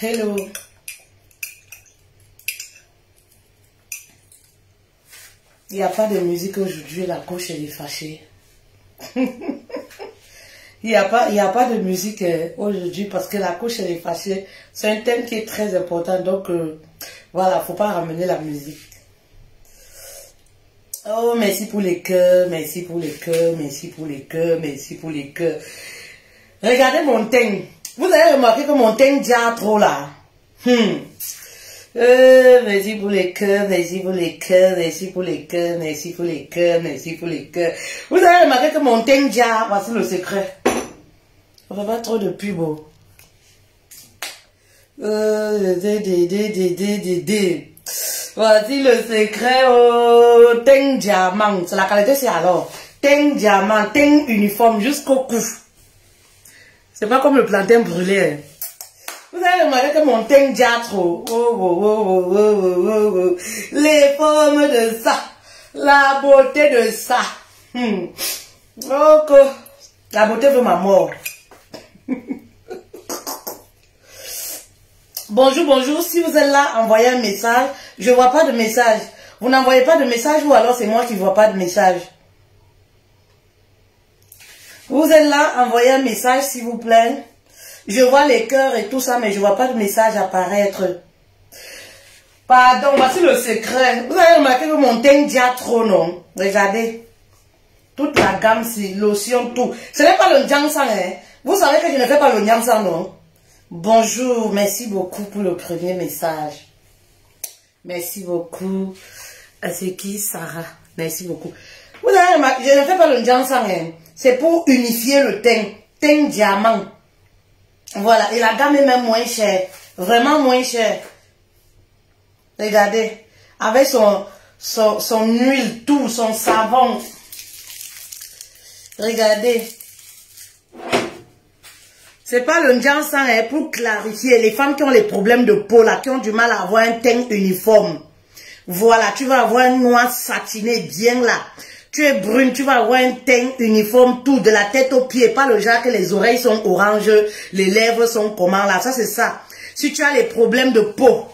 Hello. Il n'y a pas de musique aujourd'hui, la coach elle est fâchée. Il n'y a pas de musique aujourd'hui parce que la coach elle est fâchée. C'est un thème qui est très important, donc voilà, faut pas ramener la musique. Oh, merci pour les cœurs, merci pour les cœurs, merci pour les cœurs, merci pour les cœurs. Regardez mon teint. Vous avez remarqué que mon teint déjà trop là. Merci pour les cœurs, merci pour les cœurs, merci pour les cœurs, merci pour les cœurs, merci pour les cœurs. Vous avez remarqué que mon teint déjà, voici le secret. On ne fait pas trop de pub. Voici le secret au teint diamant. C'est la qualité, c'est alors. Teint diamant, teint uniforme jusqu'au cou. C'est pas comme le plantain brûlé. Vous avez remarqué que mon teint déjà trop. Les formes de ça. La beauté de ça. Ok. La beauté veut ma mort. Bonjour, bonjour. Si vous êtes là, envoyez un message. Je ne vois pas de message. Vous n'envoyez pas de message ou alors c'est moi qui ne vois pas de message. Vous êtes là, envoyez un message s'il vous plaît. Je vois les cœurs et tout ça, mais je ne vois pas de message apparaître. Pardon, voici le secret. Vous avez remarqué que mon teint déjà trop, non? Regardez. Toute la gamme, c'est lotion, tout. Ce n'est pas le Jiangshan, hein. Vous savez que je ne fais pas le Jiangshan, non? Bonjour, merci beaucoup pour le premier message. Merci beaucoup. C'est qui, Sarah? Merci beaucoup. Vous avez remarqué, je ne fais pas le Jiangshan, hein. C'est pour unifier le teint. Teint diamant. Voilà, et la gamme est même moins chère. Vraiment moins chère. Regardez. Avec son huile, tout, son savon. Regardez. C'est pas le Jiangshan, hein, pour clarifier. Les femmes qui ont les problèmes de peau, là, qui ont du mal à avoir un teint uniforme. Voilà, tu vas avoir un noir satiné bien là. Tu es brune, tu vas avoir un teint uniforme, tout, de la tête aux pieds. Pas le genre que les oreilles sont oranges, les lèvres sont comment là. Ça, c'est ça. Si tu as les problèmes de peau.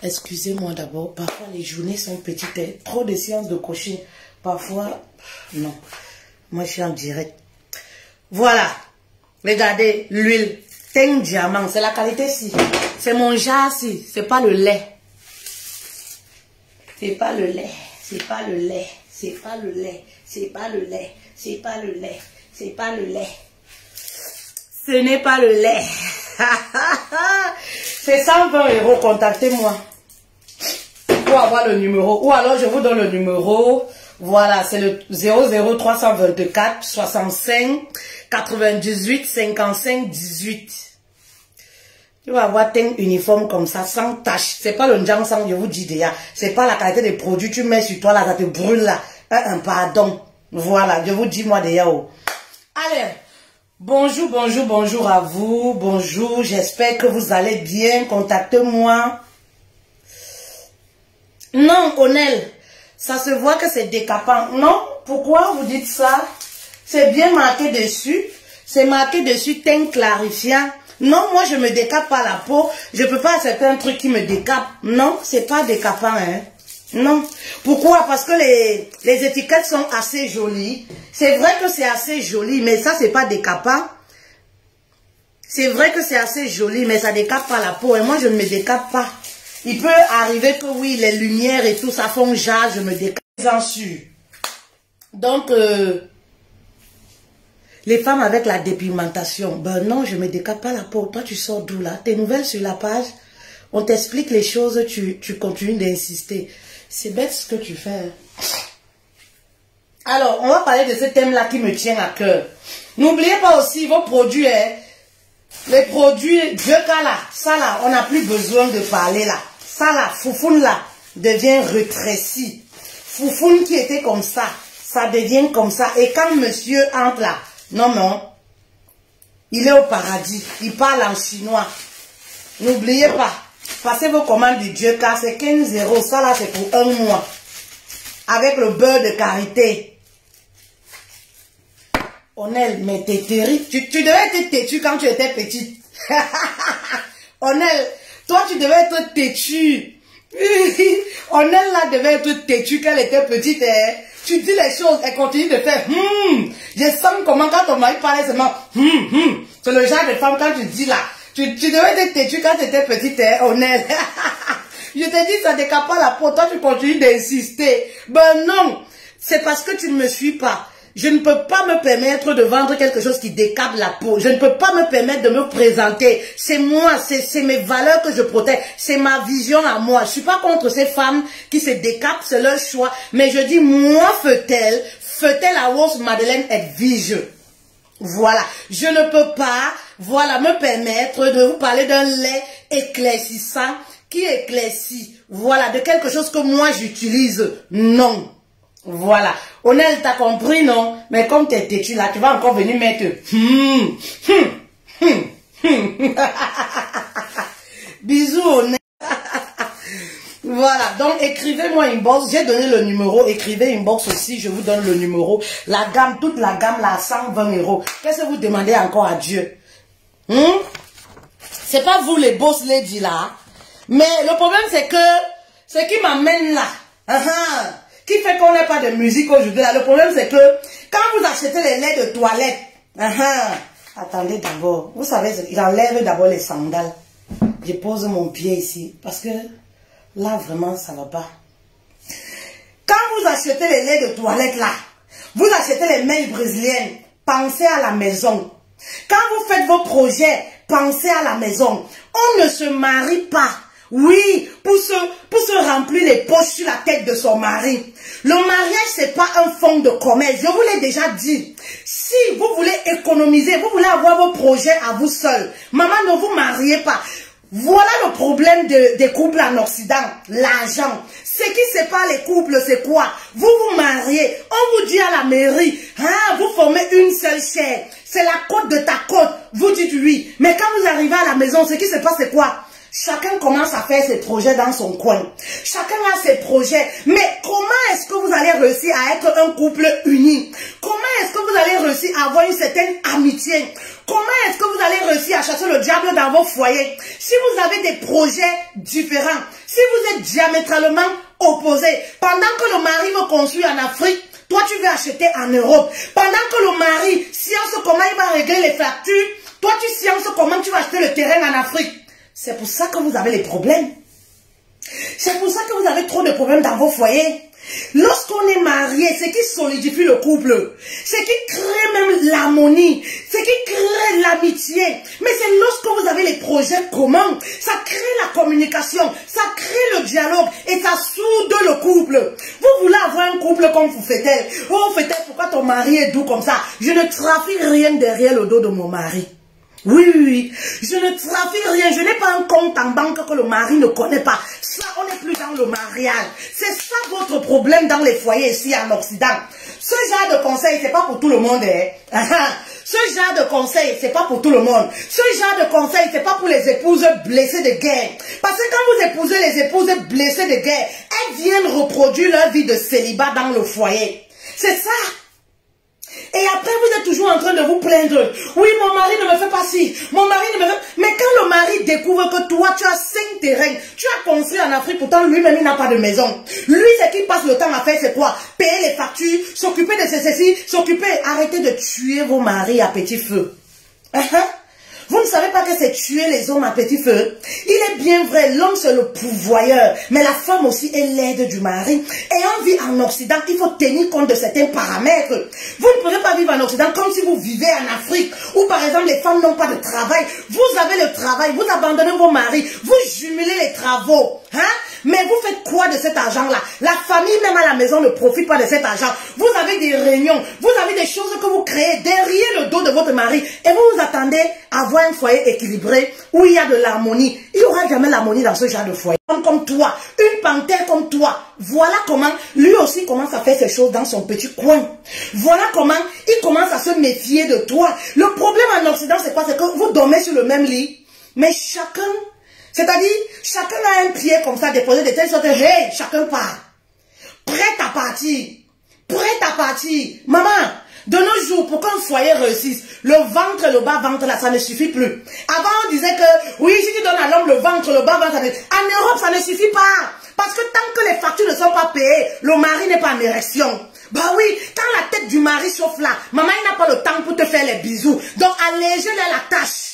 Excusez-moi d'abord. Parfois, les journées sont petites. Hein. Trop de séances de coaching. Parfois, non. Moi, je suis en direct. Voilà. Regardez, l'huile. Teint diamant. C'est la qualité, si. C'est mon genre, si. C'est pas le lait. C'est pas le lait. C'est pas le lait, c'est pas le lait, c'est pas le lait, c'est pas le lait, c'est pas le lait. Ce n'est pas le lait. C'est 120 €, contactez-moi. Pour avoir le numéro. Ou alors je vous donne le numéro. Voilà, c'est le 00324 65 98 55 18. Tu vas avoir teint uniforme comme ça, sans tache. C'est pas le Jiangshan, je vous dis déjà. C'est pas la qualité des produits. Tu mets sur toi là, ça te brûle là. Pardon. Voilà, je vous dis moi déjà. Oh. Allez. Bonjour, bonjour, bonjour à vous. Bonjour, j'espère que vous allez bien. Contactez-moi. Non, Onel. Ça se voit que c'est décapant. Non, pourquoi vous dites ça? C'est bien marqué dessus. C'est marqué dessus teint clarifiant. Non, moi je me décape pas la peau. Je peux pas accepter un truc qui me décape. Non, c'est pas décapant, hein. Non. Pourquoi? Parce que les étiquettes sont assez jolies. C'est vrai que c'est assez joli, mais ça c'est pas décapant. C'est vrai que c'est assez joli, mais ça décape pas la peau. Et moi je ne me décape pas. Il peut arriver que oui, les lumières et tout ça font genre, je me décape. J'en suis. Donc, les femmes avec la dépigmentation, ben non, je ne me décape pas la peau. Toi, tu sors d'où là? Tes nouvelles sur la page, on t'explique les choses, tu continues d'insister. C'est bête ce que tu fais. Alors, on va parler de ce thème-là qui me tient à cœur. N'oubliez pas aussi vos produits, hein. Les produits Djeka là, ça là, on n'a plus besoin de parler là. Ça là, Foufoune là, devient rétréci. Foufoune qui était comme ça devient comme ça. Et quand monsieur entre là, non, il est au paradis. Il parle en chinois. N'oubliez pas, passez vos commandes du Djeka, c'est 15 €. Ça là, c'est pour un mois. Avec le beurre de karité. Onel, mais t'es terrible. Tu devais être têtu quand tu étais petite. Onel, toi tu devais être têtu. Onel là devait être têtu quand elle était petite. Hein. Tu dis les choses, elle continue de faire Je sens comment quand ton mari parlait seulement C'est le genre de femme quand tu dis là. Tu devais être têtu quand tu étais petite, hein, Onel. Je te dis, ça décape pas la peau. Toi, tu continues d'insister. Ben non. C'est parce que tu ne me suis pas. Je ne peux pas me permettre de vendre quelque chose qui décape la peau. Je ne peux pas me permettre de me présenter. C'est moi, c'est mes valeurs que je protège. C'est ma vision à moi. Je suis pas contre ces femmes qui se décapent, c'est leur choix. Mais je dis, moi, Fetel à Rose Madeleine Edwige. Voilà. Je ne peux pas, voilà, me permettre de vous parler d'un lait éclaircissant qui éclaircit. Voilà, de quelque chose que moi j'utilise. Non. Voilà. Onel, t'as compris, non? Mais comme t'es têtu là, tu vas encore venir mettre Bisous, Onel. Voilà, donc écrivez-moi inbox, j'ai donné le numéro, écrivez inbox aussi, je vous donne le numéro. La gamme, toute la gamme là, 120 €. Qu'est-ce que vous demandez encore à Dieu? C'est pas vous les boss lady là. Mais le problème c'est que, ce qui m'amène là, qui fait qu'on n'a pas de musique aujourd'hui là, le problème c'est que, quand vous achetez les laits de toilette, attendez d'abord, vous savez, j'enlève d'abord les sandales. Je pose mon pied ici, parce que, là vraiment ça va pas. Quand vous achetez les laits de toilette là, vous achetez les mèches brésiliennes, pensez à la maison. Quand vous faites vos projets, pensez à la maison. On ne se marie pas, oui, pour se remplir les poches sur la tête de son mari. Le mariage, c'est pas un fonds de commerce. Je vous l'ai déjà dit. Si vous voulez économiser, vous voulez avoir vos projets à vous seul, maman, ne vous mariez pas. Voilà le problème des couples en Occident, l'argent. Ce qui sépare les couples, c'est quoi? Vous vous mariez, on vous dit à la mairie, vous formez une seule chair. C'est la côte de ta côte. Vous dites oui. Mais quand vous arrivez à la maison, ce qui se passe, c'est quoi? Chacun commence à faire ses projets dans son coin. Chacun a ses projets. Mais comment est-ce que vous allez réussir à être un couple uni? Comment est-ce que vous allez réussir à avoir une certaine amitié? Comment est-ce que vous allez réussir à chasser le diable dans vos foyers? Si vous avez des projets différents, si vous êtes diamétralement opposés, pendant que le mari veut construire en Afrique, toi tu veux acheter en Europe. Pendant que le mari science comment il va régler les factures, toi tu sciences comment tu vas acheter le terrain en Afrique. C'est pour ça que vous avez les problèmes. C'est pour ça que vous avez trop de problèmes dans vos foyers. Lorsqu'on est marié, c'est qui solidifie le couple. C'est qui crée même l'harmonie. C'est qui crée l'amitié. Mais c'est lorsque vous avez les projets communs, ça crée la communication, ça crée le dialogue et ça soude le couple. Vous voulez avoir un couple comme vous faites. Oh, Fetel, pourquoi ton mari est doux comme ça? Je ne trafique rien derrière le dos de mon mari. Oui, je ne trafique rien, je n'ai pas un compte en banque que le mari ne connaît pas. Ça, on n'est plus dans le mariage. C'est ça votre problème dans les foyers ici en Occident. Ce genre de conseil, c'est pas pour tout le monde. Ce genre de conseil, c'est pas pour tout le monde. Ce genre de conseil, c'est pas pour les épouses blessées de guerre. Parce que quand vous épousez les épouses blessées de guerre, elles viennent reproduire leur vie de célibat dans le foyer. C'est ça. Et après, vous êtes toujours en train de vous plaindre. Oui, mon mari ne me fait pas ci. Mon mari ne me fait... Mais quand le mari découvre que toi, tu as 5 terrains, tu as construit en Afrique, pourtant lui-même, il n'a pas de maison. Lui, ce qu'il passe le temps à faire, c'est quoi? Payer les factures, s'occuper de ceci, s'occuper... Arrêtez de tuer vos maris à petit feu. Vous ne savez pas que c'est tuer les hommes à petit feu. Il est bien vrai, l'homme c'est le pourvoyeur, mais la femme aussi est l'aide du mari. Et on vit en Occident, il faut tenir compte de certains paramètres. Vous ne pouvez pas vivre en Occident comme si vous vivez en Afrique, où par exemple les femmes n'ont pas de travail. Vous avez le travail, vous abandonnez vos maris, vous jumelez les travaux. Mais vous faites quoi de cet argent-là? La famille même à la maison ne profite pas de cet argent. Vous avez des réunions, vous avez des choses que vous créez derrière le dos de votre mari et vous vous attendez à avoir un foyer équilibré où il y a de l'harmonie. Il n'y aura jamais l'harmonie dans ce genre de foyer. Comme toi, une panthère comme toi, voilà comment lui aussi commence à faire ces choses dans son petit coin. Voilà comment il commence à se méfier de toi. Le problème en Occident, c'est quoi? C'est que vous dormez sur le même lit, mais chacun... C'est-à-dire, chacun a un pied comme ça déposé de telle sorte que, hey, chacun part. Prête à partir. Prête à partir. Maman, De nos jours, pour qu'un foyer réussisse, le ventre et le bas-ventre, là, ça ne suffit plus. Avant, on disait que, oui, si tu donnes à l'homme le ventre, le bas-ventre, en Europe, ça ne suffit pas. Parce que tant que les factures ne sont pas payées, le mari n'est pas en érection. Bah oui, quand la tête du mari chauffe là, maman, il n'a pas le temps pour te faire les bisous. Donc, allégez-le la tâche.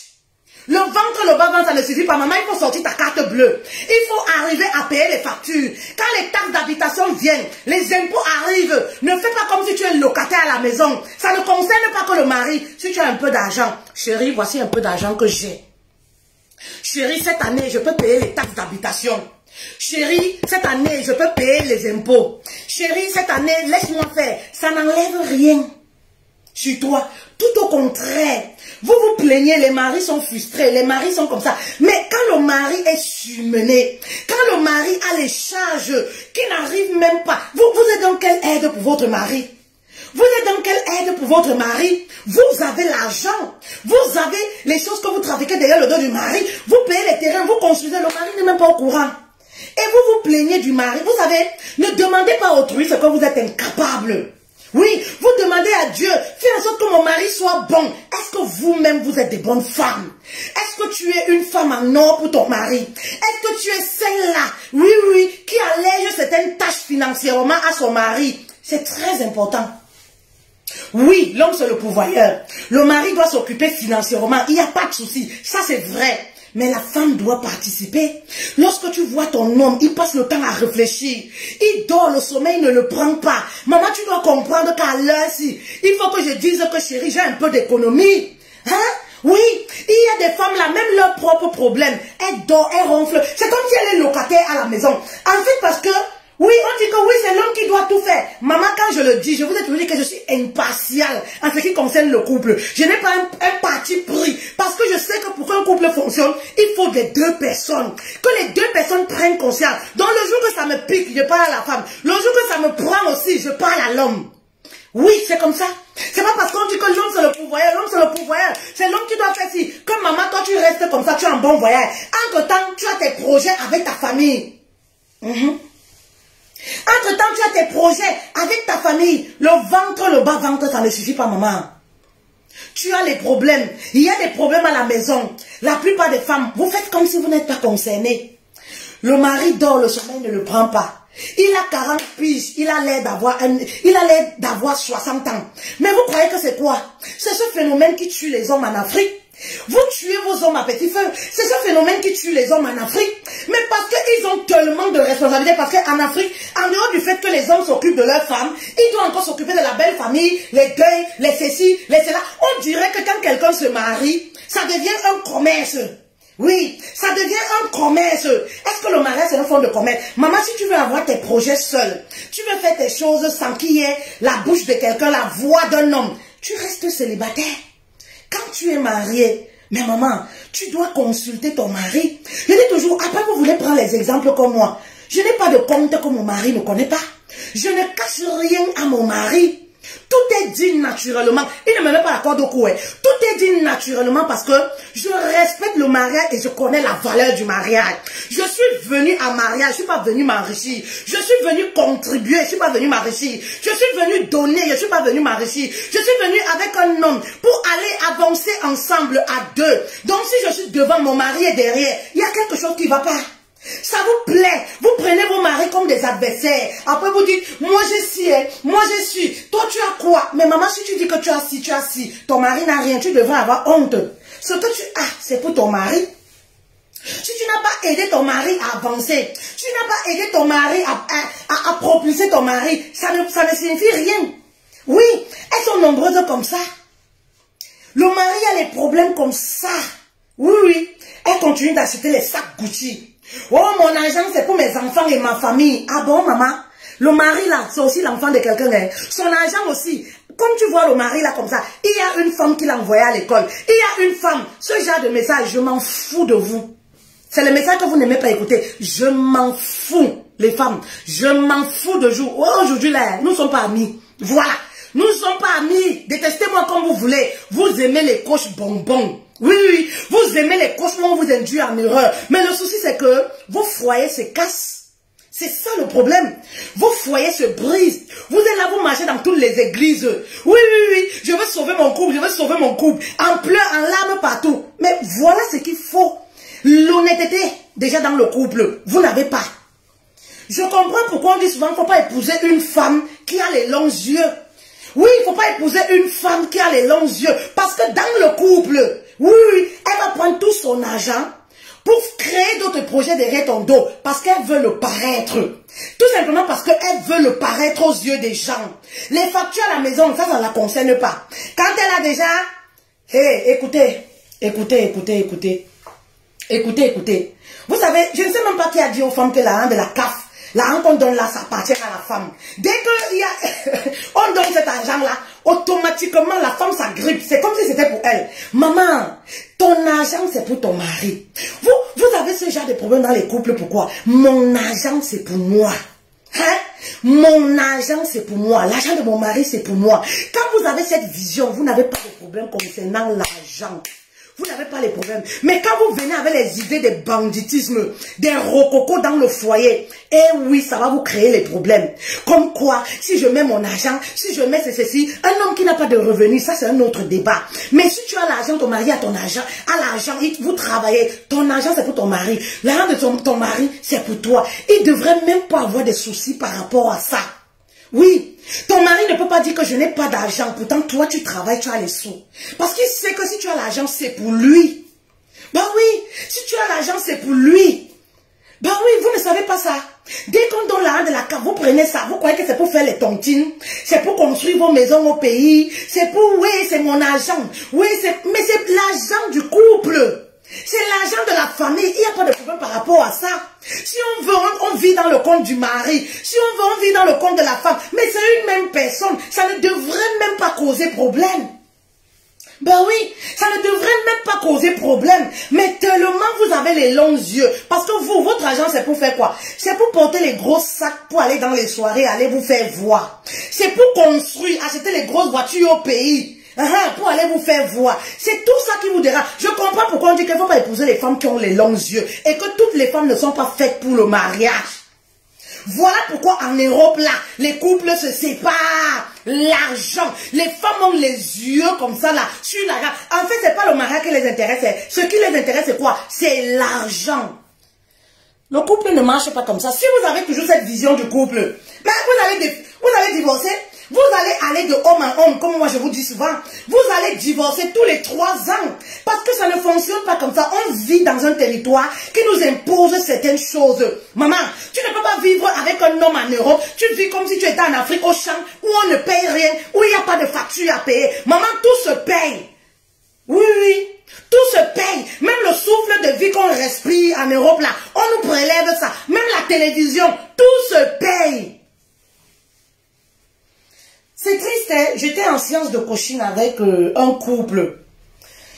Le ventre, le bas-ventre, ça ne suffit pas. Maman, il faut sortir ta carte bleue. Il faut arriver à payer les factures. Quand les taxes d'habitation viennent, les impôts arrivent. Ne fais pas comme si tu es locataire à la maison. Ça ne concerne pas que le mari. Si tu as un peu d'argent, chérie, voici un peu d'argent que j'ai. Chérie, cette année, je peux payer les taxes d'habitation. Chérie, cette année, je peux payer les impôts. Chérie, cette année, laisse-moi faire. Ça n'enlève rien sur toi. Tout au contraire. Vous vous plaignez, les maris sont frustrés, les maris sont comme ça. Mais quand le mari est surmené, quand le mari a les charges qui n'arrivent même pas, vous êtes dans quelle aide pour votre mari? Vous êtes dans quelle aide pour votre mari? Vous avez l'argent, vous avez les choses que vous trafiquez derrière le dos du mari, vous payez les terrains, vous construisez, le mari n'est même pas au courant. Et vous vous plaignez du mari. Vous savez, ne demandez pas à autrui ce que vous êtes incapable. Oui, vous demandez à Dieu, fais en sorte que mon mari soit bon. Est-ce que vous-même, vous êtes des bonnes femmes? Est-ce que tu es une femme en or pour ton mari? Est-ce que tu es celle-là, oui, qui allège certaines tâches financièrement à son mari? C'est très important. Oui, l'homme c'est le pourvoyeur. Le mari doit s'occuper financièrement. Il n'y a pas de souci. Ça c'est vrai. Mais la femme doit participer. Lorsque tu vois ton homme, il passe le temps à réfléchir. Il dort, le sommeil ne le prend pas. Maman, tu dois comprendre qu'à l'heure-ci, il faut que je dise que chérie, j'ai un peu d'économie. Hein? Oui, il y a des femmes là, même leurs propres problèmes. Elles dorment, elles ronflent. C'est comme si elle est locataire à la maison. En fait, parce que oui, on dit que oui, c'est l'homme qui doit tout faire. Maman, quand je le dis, je vous ai toujours dit que je suis impartiale en ce qui concerne le couple. Je n'ai pas un parti pris. Parce que je sais que pour qu'un couple fonctionne, il faut des deux personnes. Que les deux personnes prennent conscience. Donc le jour que ça me pique, je parle à la femme. Le jour que ça me prend aussi, je parle à l'homme. Oui, c'est comme ça. C'est pas parce qu'on dit que l'homme c'est le pourvoyeur, l'homme c'est le pourvoyeur. C'est l'homme qui doit faire ci. Que maman, toi tu restes comme ça, tu es un bon voyage. Entre-temps, tu as tes projets avec ta famille. Entre-temps, tu as tes projets avec ta famille. Le ventre, le bas-ventre, ça ne suffit pas, maman. Tu as les problèmes. Il y a des problèmes à la maison. La plupart des femmes, vous faites comme si vous n'êtes pas concernés. Le mari dort, le sommeil ne le prend pas. Il a 40 piges, il a l'air d'avoir 60 ans. Mais vous croyez que c'est quoi? C'est ce phénomène qui tue les hommes en Afrique. Vous tuez vos hommes à petit feu. C'est ce phénomène qui tue les hommes en Afrique. Mais parce qu'ils ont tellement de responsabilités. Parce qu'en Afrique, en dehors du fait que les hommes s'occupent de leurs femmes, ils doivent encore s'occuper de la belle famille, les deuils, les ceci, les cela. On dirait que quand quelqu'un se marie, ça devient un commerce. Oui, ça devient un commerce. Est-ce que le mariage c'est un fonds de commerce? Maman, si tu veux avoir tes projets seul, tu veux faire tes choses sans qu'il y ait la bouche de quelqu'un, la voix d'un homme, tu restes célibataire. Quand tu es marié, mais maman, tu dois consulter ton mari. Je dis toujours, après vous voulez prendre les exemples comme moi. Je n'ai pas de compte que mon mari ne connaît pas. Je ne cache rien à mon mari. Tout est dit naturellement. Il ne me met pas la corde au cou. Tout est dit naturellement parce que je respecte le mariage et je connais la valeur du mariage. Je suis venue en mariage, je ne suis pas venue m'enrichir. Je suis venue contribuer, je ne suis pas venue m'enrichir. Je suis venue donner, je ne suis pas venue m'enrichir. Je suis venue avec un homme pour aller avancer ensemble à deux. Donc si je suis devant mon mari et derrière, il y a quelque chose qui ne va pas. Ça vous plaît, vous prenez vos maris comme des adversaires. Après vous dites, moi je suis, moi je suis. Toi tu as quoi? Mais maman, si tu dis que tu as ci, ton mari n'a rien, tu devrais avoir honte. Ce que tu as, c'est pour ton mari. Si tu n'as pas aidé ton mari à avancer, tu n'as pas aidé ton mari à propulser ton mari, ça ne signifie rien. Oui, elles sont nombreuses comme ça. Le mari a les problèmes comme ça. Oui, elle continue d'acheter les sacs Gucci. Oh, mon argent, c'est pour mes enfants et ma famille. Ah bon, maman? Le mari, là, c'est aussi l'enfant de quelqu'un. Hein? Son argent aussi. Comme tu vois le mari, là, comme ça, il y a une femme qui l'a envoyé à l'école. Il y a une femme. Ce genre de message, je m'en fous de vous. C'est le message que vous n'aimez pas écouter. Je m'en fous, les femmes. Je m'en fous de vous. Oh, aujourd'hui, là, nous ne sommes pas amis. Voilà. Nous ne sommes pas amis. Détestez-moi comme vous voulez. Vous aimez les coches bonbons. Oui, vous aimez les coches, on vous induit en erreur. Mais le souci, c'est que vos foyers se cassent. C'est ça le problème. Vos foyers se brisent. Vous êtes là, vous marchez dans toutes les églises. Oui, oui, oui, je veux sauver mon couple, je veux sauver mon couple. En pleurs, en larmes partout. Mais voilà ce qu'il faut. L'honnêteté, déjà dans le couple, vous n'avez pas. Je comprends pourquoi on dit souvent qu'il ne faut pas épouser une femme qui a les longs yeux. Oui, il ne faut pas épouser une femme qui a les longs yeux. Parce que dans le couple, oui, elle va prendre tout son argent pour créer d'autres projets derrière ton dos. Parce qu'elle veut le paraître. Tout simplement parce qu'elle veut le paraître aux yeux des gens. Les factures à la maison, ça ne la concerne pas. Quand elle a déjà... Hé, écoutez. Écoutez. Vous savez, je ne sais même pas qui a dit aux femmes que l'argent de la CAF, l'argent qu'on donne là, ça appartient à la femme. Dès qu'on donne cet argent-là, automatiquement, la femme s'agrippe. C'est comme si c'était pour elle. Maman, ton argent, c'est pour ton mari. Vous avez ce genre de problème dans les couples, pourquoi? Mon argent, c'est pour moi. Hein? Mon argent, c'est pour moi. L'argent de mon mari, c'est pour moi. Quand vous avez cette vision, vous n'avez pas de problème concernant l'argent. Vous n'avez pas les problèmes. Mais quand vous venez avec les idées de banditisme, des rococos dans le foyer, eh oui, ça va vous créer les problèmes. Comme quoi, si je mets mon argent, si je mets ceci, un homme qui n'a pas de revenus, ça c'est un autre débat. Mais si tu as l'argent, ton mari a ton argent, vous travaillez, ton argent c'est pour ton mari, l'argent de ton mari c'est pour toi. Il ne devrait même pas avoir de soucis par rapport à ça. Oui, ton mari ne peut pas dire que je n'ai pas d'argent. Pourtant, toi, tu travailles, tu as les sous. Parce qu'il sait que si tu as l'argent, c'est pour lui. Ben oui, si tu as l'argent, c'est pour lui. Ben oui, vous ne savez pas ça. Dès qu'on donne l'argent de la carte, vous prenez ça. Vous croyez que c'est pour faire les tontines. C'est pour construire vos maisons au pays. C'est pour, oui, c'est mon argent. Oui, mais c'est l'argent du couple. C'est l'argent de la famille. Il n'y a pas de problème par rapport à ça. Si on veut, on vit dans le compte du mari. Si on veut, on vit dans le compte de la femme. Mais c'est une même personne. Ça ne devrait même pas causer problème. Ben oui, ça ne devrait même pas causer problème. Mais tellement vous avez les longs yeux. Parce que vous, votre argent, c'est pour faire quoi? C'est pour porter les gros sacs pour aller dans les soirées, aller vous faire voir. C'est pour construire, acheter les grosses voitures au pays. Pour aller vous faire voir. C'est tout ça qui vous dérange. Je comprends pourquoi on dit qu'il ne faut pas épouser les femmes qui ont les longs yeux. Et que toutes les femmes ne sont pas faites pour le mariage. Voilà pourquoi en Europe, là, les couples se séparent. L'argent. Les femmes ont les yeux comme ça, là, sur l'argent. En fait, c'est pas le mariage qui les intéresse. Ce qui les intéresse, c'est quoi? C'est l'argent. Le couple ne marche pas comme ça. Si vous avez toujours cette vision du couple, ben vous allez divorcer. Vous allez aller de homme en homme, comme moi je vous dis souvent. Vous allez divorcer tous les 3 ans. Parce que ça ne fonctionne pas comme ça. On vit dans un territoire qui nous impose certaines choses. Maman, tu ne peux pas vivre avec un homme en Europe. Tu vis comme si tu étais en Afrique au champ, où on ne paye rien, où il n'y a pas de facture à payer. Maman, tout se paye. Oui, oui. Tout se paye. Même le souffle de vie qu'on respire en Europe, là, on nous prélève ça. Même la télévision, tout se paye. C'est triste, hein? J'étais en séance de coaching avec un couple.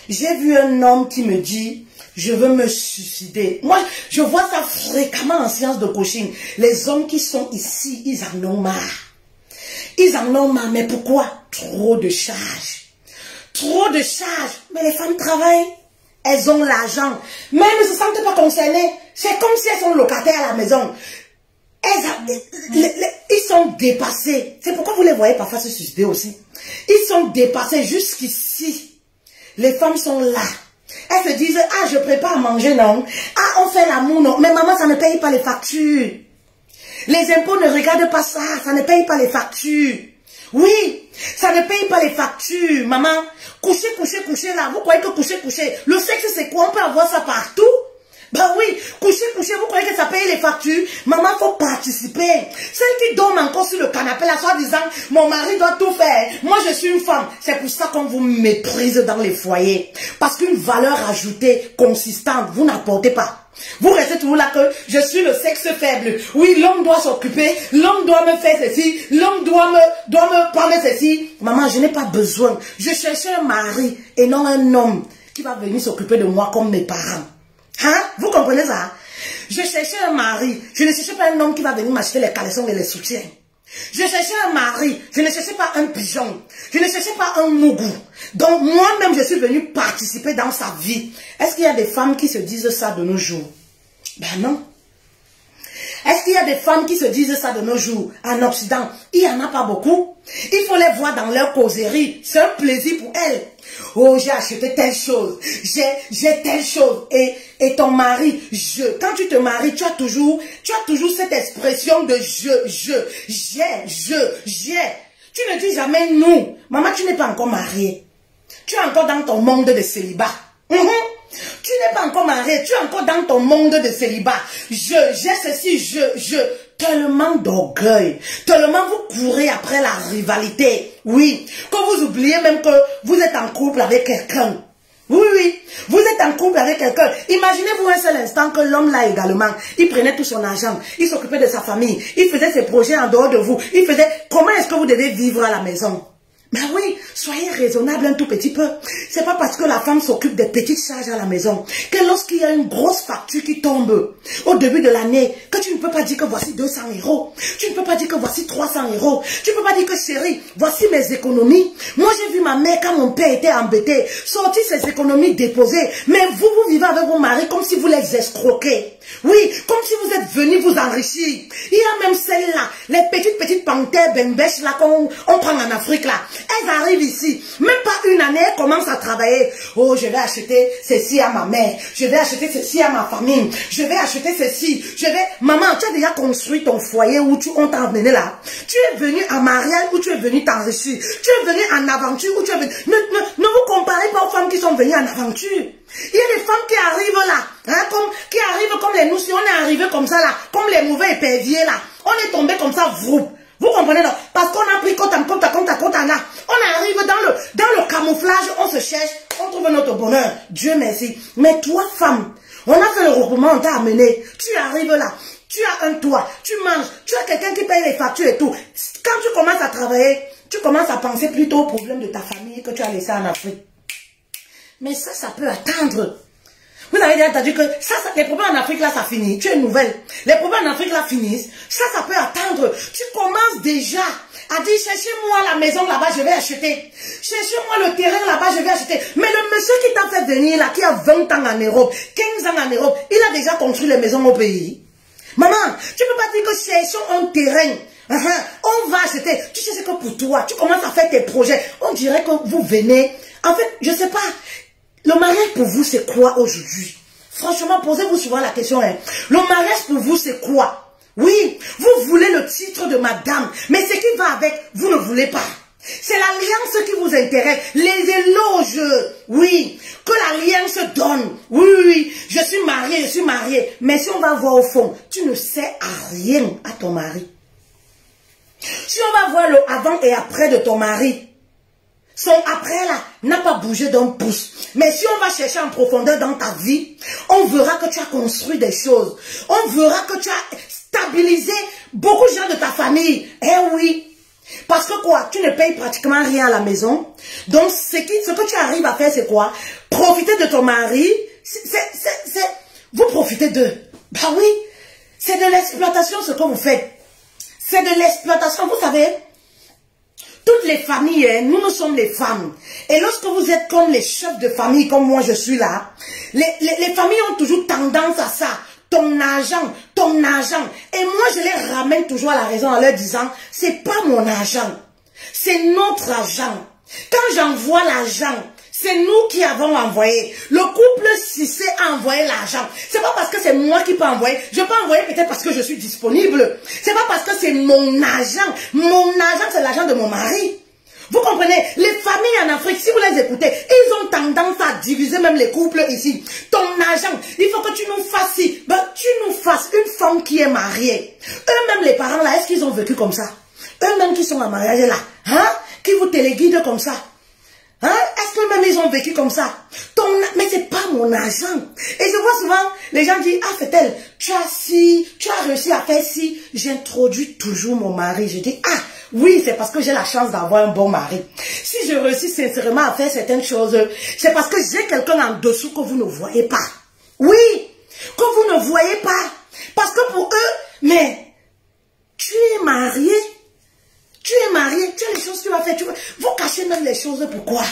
J'ai vu un homme qui me dit, je veux me suicider. Moi, je vois ça fréquemment en séance de coaching. Les hommes qui sont ici, ils en ont marre. Ils en ont marre, mais pourquoi? Trop de charges. Trop de charges. Mais les femmes travaillent. Elles ont l'argent. Mais elles ne se sentent pas concernées. C'est comme si elles sont locataires à la maison. Ils sont dépassés. C'est pourquoi vous les voyez parfois se suicider aussi. Ils sont dépassés jusqu'ici. Les femmes sont là. Elles se disent, ah, je prépare à manger, non. Ah, on fait l'amour, non. Mais maman, ça ne paye pas les factures. Les impôts ne regardent pas ça. Ça ne paye pas les factures. Oui, ça ne paye pas les factures. Maman, coucher là. Vous croyez que coucher. Le sexe, c'est quoi? On peut avoir ça partout. Ben oui, coucher, vous croyez que ça paye les factures? Maman, faut participer. Celles qui dorment encore sur le canapé, là, soit disant, mon mari doit tout faire. Moi, je suis une femme. C'est pour ça qu'on vous méprise dans les foyers. Parce qu'une valeur ajoutée, consistante, vous n'apportez pas. Vous restez toujours là que je suis le sexe faible. Oui, l'homme doit s'occuper, l'homme doit me faire ceci, l'homme doit me parler ceci. Maman, je n'ai pas besoin. Je cherche un mari et non un homme qui va venir s'occuper de moi comme mes parents. Hein? Vous comprenez ça? Je cherchais un mari. Je ne cherchais pas un homme qui va venir m'acheter les caleçons et les soutiens. Je cherchais un mari. Je ne cherchais pas un pigeon. Je ne cherchais pas un mougou. Donc moi-même, je suis venue participer dans sa vie. Est-ce qu'il y a des femmes qui se disent ça de nos jours? Ben non. Est-ce qu'il y a des femmes qui se disent ça de nos jours? En Occident, il n'y en a pas beaucoup. Il faut les voir dans leur causerie. C'est un plaisir pour elles. Oh, j'ai acheté telle chose. J'ai telle chose. Et ton mari, quand tu te maries, tu as toujours cette expression de j'ai. Tu ne dis jamais nous. Maman, tu n'es pas encore mariée. Tu es encore dans ton monde de célibat. Tu n'es pas encore marié, tu es encore dans ton monde de célibat. J'ai ceci, tellement d'orgueil, tellement vous courez après la rivalité. Oui, que vous oubliez même que vous êtes en couple avec quelqu'un. Oui, vous êtes en couple avec quelqu'un. Imaginez-vous un seul instant que l'homme là également, il prenait tout son argent, il s'occupait de sa famille, il faisait ses projets en dehors de vous, comment est-ce que vous devez vivre à la maison? Ben oui, soyez raisonnable un tout petit peu. C'est pas parce que la femme s'occupe des petites charges à la maison que lorsqu'il y a une grosse facture qui tombe au début de l'année, que tu ne peux pas dire que voici 200 €. Tu ne peux pas dire que voici 300 €. Tu ne peux pas dire que chérie, voici mes économies. Moi j'ai vu ma mère quand mon père était embêté, sortir ses économies déposées. Mais vous vivez avec vos maris comme si vous les escroquez. Oui, comme si vous êtes venus vous enrichir. Il y a même celles-là, les petites panthères bembèches là qu'on prend en Afrique là. Elles arrivent ici, même pas une année, elles commencent à travailler. Oh, je vais acheter ceci à ma mère, je vais acheter ceci à ma famille, je vais acheter ceci, Maman, tu as déjà construit ton foyer où on t'a emmené là. Tu es venu en mariage où tu es venu t'enrichir. Tu es venu en aventure où tu es venu... Ne vous comparez pas aux femmes qui sont venues en aventure. Il y a des femmes qui arrivent là, hein, qui arrivent comme les nous, si on est arrivé comme ça là, comme les mauvais éperviers là. On est tombé comme ça, vous comprenez non? Parce qu'on a pris compte là. On arrive dans le camouflage, on se cherche, on trouve notre bonheur. Dieu merci. Mais toi, femme, on a fait le regroupement, on t'a amené. Tu arrives là, tu as un toit, tu manges, tu as quelqu'un qui paye les factures et tout. Quand tu commences à travailler, tu commences à penser plutôt au problème de ta famille que tu as laissé en Afrique. Mais ça peut attendre. Vous avez déjà entendu que les problèmes en Afrique là, ça finit. Tu es nouvelle. Les problèmes en Afrique là finissent. Ça peut attendre. Tu commences déjà à dire, cherchez-moi la maison là-bas, je vais acheter. Cherchez-moi le terrain là-bas, je vais acheter. Mais le monsieur qui t'a fait venir là, qui a 20 ans en Europe, 15 ans en Europe, il a déjà construit les maisons au pays. Maman, tu ne peux pas dire que cherchons un terrain. On va acheter. Tu sais ce que pour toi, tu commences à faire tes projets. On dirait que vous venez. En fait, je ne sais pas. Le mariage pour vous, c'est quoi aujourd'hui? Franchement, posez-vous souvent la question. Hein. Le mariage pour vous, c'est quoi? Oui, vous voulez le titre de madame, mais ce qui va avec, vous ne voulez pas. C'est l'alliance qui vous intéresse, les éloges, oui, que l'alliance donne. Oui, je suis mariée. Mais si on va voir au fond, tu ne sais à rien à ton mari. Si on va voir le avant et après de ton mari, son après là n'a pas bougé d'un pouce. Mais si on va chercher en profondeur dans ta vie, on verra que tu as construit des choses. On verra que tu as stabilisé beaucoup de gens de ta famille. Eh oui. Parce que quoi? Tu ne payes pratiquement rien à la maison. Donc ce que tu arrives à faire, c'est quoi? Profiter de ton mari. Vous profitez d'eux. Bah oui. C'est de l'exploitation ce que vous faites. C'est de l'exploitation. Vous savez, toutes les familles, nous sommes les femmes. Et lorsque vous êtes comme les chefs de famille, comme moi je suis là, les familles ont toujours tendance à ça. Ton argent. Et moi je les ramène toujours à la raison en leur disant, c'est pas mon argent. C'est notre argent. Quand j'envoie l'argent, c'est nous qui avons envoyé. Le couple Cissé a envoyé l'argent. C'est pas parce que c'est moi qui peux envoyer. Je peux envoyer peut-être parce que je suis disponible. C'est pas parce que c'est mon argent. Mon argent, c'est l'argent de mon mari. Vous comprenez? Les familles en Afrique, si vous les écoutez, ils ont tendance à diviser même les couples ici. Ton argent, il faut que tu nous fasses ci. Ben, tu nous fasses une femme qui est mariée. Eux-mêmes, les parents là, est-ce qu'ils ont vécu comme ça? Eux-mêmes qui sont en mariage là, hein? Qui vous téléguident comme ça? Hein? Est-ce que même ils ont vécu comme ça? Mais c'est pas mon argent. Et je vois souvent, les gens disent, ah, fait-elle, tu as réussi à faire ci. J'introduis toujours mon mari. Je dis, ah, oui, c'est parce que j'ai la chance d'avoir un bon mari. Si je réussis sincèrement à faire certaines choses, c'est parce que j'ai quelqu'un en dessous que vous ne voyez pas. Oui, que vous ne voyez pas. Parce que pour eux, mais tu es marié. Tu es marié, tu as les choses que tu vas faire. Vous cachez même les choses, pourquoi?